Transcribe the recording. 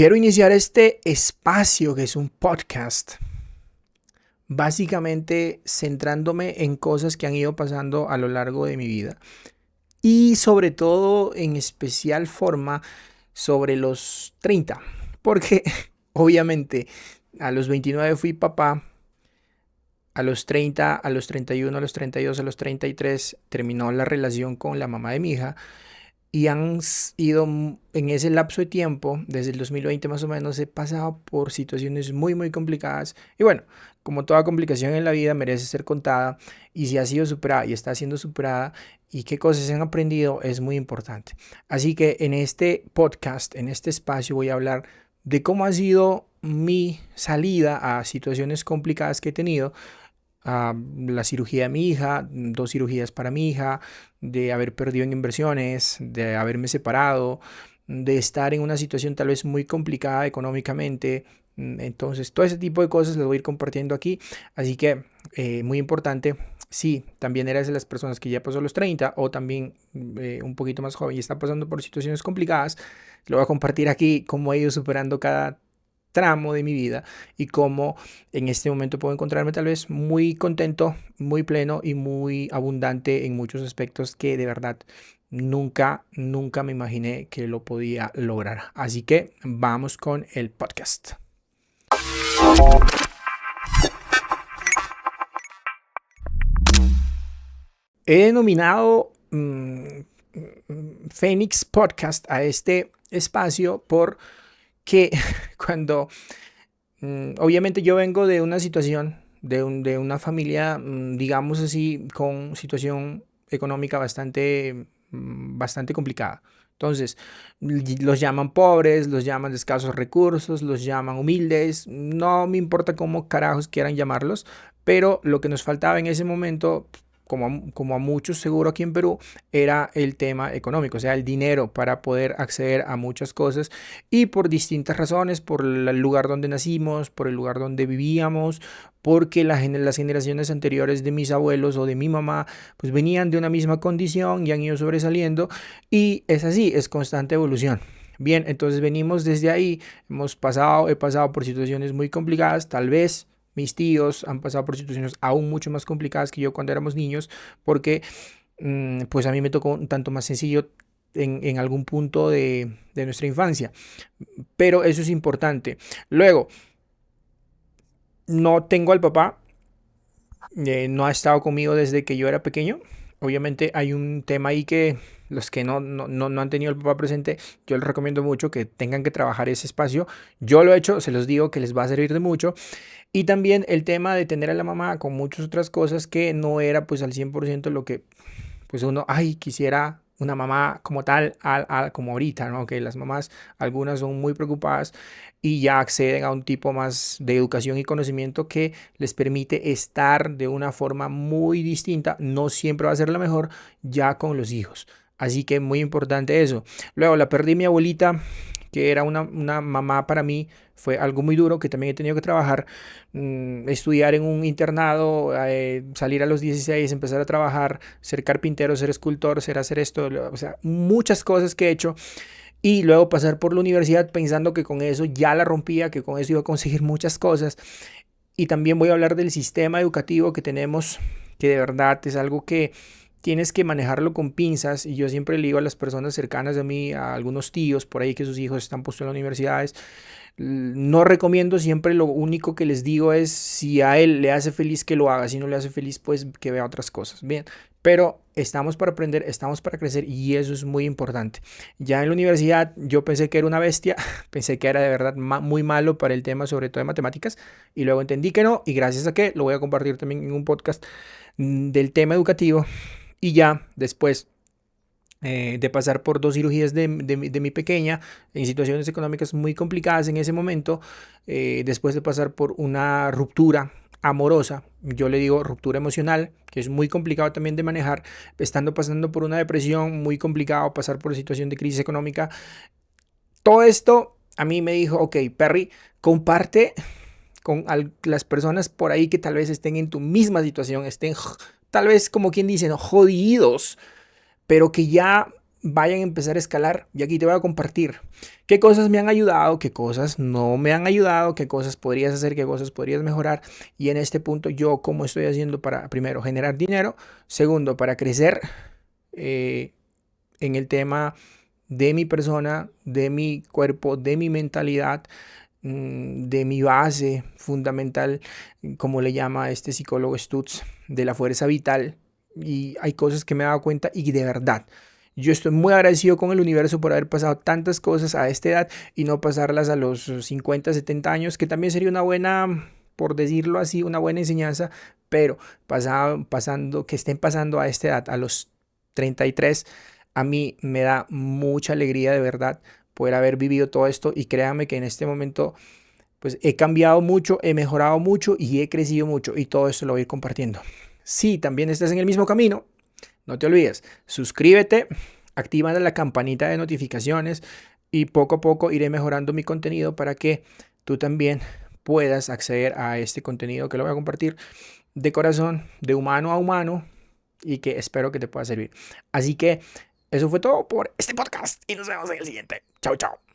Quiero iniciar este espacio que es un podcast, básicamente centrándome en cosas que han ido pasando a lo largo de mi vida y sobre todo en especial forma sobre los 30, porque obviamente a los 29 fui papá, a los 30, a los 31, a los 32, a los 33 terminó la relación con la mamá de mi hija. Y ido en ese lapso de tiempo, desde el 2020 más o menos, he pasado por situaciones muy complicadas. Y bueno, como toda complicación en la vida merece ser contada. Y si ha sido superada y está siendo superada y qué cosas se han aprendido es muy importante. Así que en este podcast, en este espacio, voy a hablar de cómo ha sido mi salida a situaciones complicadas que he tenido, la cirugía de mi hija, 2 cirugías para mi hija, de haber perdido en inversiones, de haberme separado, de estar en una situación tal vez muy complicada económicamente. Entonces, todo ese tipo de cosas las voy a ir compartiendo aquí. Así que, muy importante, si también eres de las personas que ya pasó los 30 o también un poquito más joven y está pasando por situaciones complicadas, lo voy a compartir aquí cómo he ido superando cada tramo de mi vida y cómo en este momento puedo encontrarme tal vez muy contento, muy pleno y muy abundante en muchos aspectos que de verdad nunca me imaginé que lo podía lograr. Así que vamos con el podcast. He denominado Phoenix Podcast a este espacio porque cuando obviamente yo vengo de una situación, de una familia, digamos así, con situación económica bastante complicada. Entonces, los llaman pobres, los llaman de escasos recursos, los llaman humildes, no me importa cómo carajos quieran llamarlos, pero lo que nos faltaba en ese momento, como a muchos seguro aquí en Perú, era el tema económico, o sea, el dinero para poder acceder a muchas cosas y por distintas razones, por el lugar donde nacimos, por el lugar donde vivíamos, porque las generaciones anteriores de mis abuelos o de mi mamá pues venían de una misma condición y han ido sobresaliendo y es así, es constante evolución. Bien, entonces venimos desde ahí, he pasado por situaciones muy complicadas, tal vez mis tíos han pasado por situaciones aún mucho más complicadas que yo cuando éramos niños, porque pues a mí me tocó un tanto más sencillo en algún punto de nuestra infancia. Pero eso es importante. Luego, no tengo al papá, no ha estado conmigo desde que yo era pequeño. Obviamente hay un tema ahí que los que no han tenido al papá presente, yo les recomiendo mucho que tengan que trabajar ese espacio. Yo lo he hecho, se los digo que les va a servir de mucho. Y también el tema de tener a la mamá con muchas otras cosas que no era pues al 100% lo que pues uno, ay, quisiera una mamá como tal, como ahorita, ¿no? Que las mamás, algunas son muy preocupadas y ya acceden a un tipo más de educación y conocimiento que les permite estar de una forma muy distinta, no siempre va a ser la mejor, ya con los hijos. Así que muy importante eso. Luego la perdí mi abuelita, que era una mamá para mí, fue algo muy duro que también he tenido que trabajar, estudiar en un internado, salir a los 16, empezar a trabajar, ser carpintero, ser escultor, ser hacer esto, o sea, muchas cosas que he hecho y luego pasar por la universidad pensando que con eso ya la rompía, que con eso iba a conseguir muchas cosas. Y también voy a hablar del sistema educativo que tenemos, que de verdad es algo que tienes que manejarlo con pinzas. Y yo siempre le digo a las personas cercanas a mí, a algunos tíos por ahí que sus hijos están puestos en las universidades, no recomiendo, siempre lo único que les digo es si a él le hace feliz que lo haga, si no le hace feliz pues que vea otras cosas. Bien, pero estamos para aprender, estamos para crecer y eso es muy importante. Ya en la universidad yo pensé que era una bestia, pensé que era de verdad muy malo para el tema, sobre todo de matemáticas, y luego entendí que no, y gracias a que lo voy a compartir también en un podcast del tema educativo, y ya después de pasar por 2 cirugías de mi pequeña en situaciones económicas muy complicadas en ese momento, después de pasar por una ruptura amorosa, yo le digo ruptura emocional, que es muy complicado también de manejar, estando pasando por una depresión, muy complicado pasar por situación de crisis económica. Todo esto a mí me dijo, ok, Perry, comparte con las personas por ahí que tal vez estén en tu misma situación, estén tal vez como quien dice, ¿no? Jodidos, pero que ya vayan a empezar a escalar. Y aquí te voy a compartir qué cosas me han ayudado, qué cosas no me han ayudado, qué cosas podrías hacer, qué cosas podrías mejorar. Y en este punto yo cómo estoy haciendo para, primero, generar dinero. Segundo, para crecer eh, en el tema de mi persona, de mi cuerpo, de mi mentalidad, de mi base fundamental, como le llama este psicólogo Stutz, de la fuerza vital. Y hay cosas que me he dado cuenta y de verdad, yo estoy muy agradecido con el universo por haber pasado tantas cosas a esta edad y no pasarlas a los 50, 70 años, que también sería una buena, por decirlo así, una buena enseñanza, pero pasando, que estén pasando a esta edad, a los 33, a mí me da mucha alegría de verdad poder haber vivido todo esto y créanme que en este momento pues he cambiado mucho, he mejorado mucho y he crecido mucho y todo esto lo voy a ir compartiendo. Si también estás en el mismo camino, no te olvides, suscríbete, activa la campanita de notificaciones y poco a poco iré mejorando mi contenido para que tú también puedas acceder a este contenido que lo voy a compartir de corazón, de humano a humano y que espero que te pueda servir. Así que eso fue todo por este podcast y nos vemos en el siguiente. Chao, chao.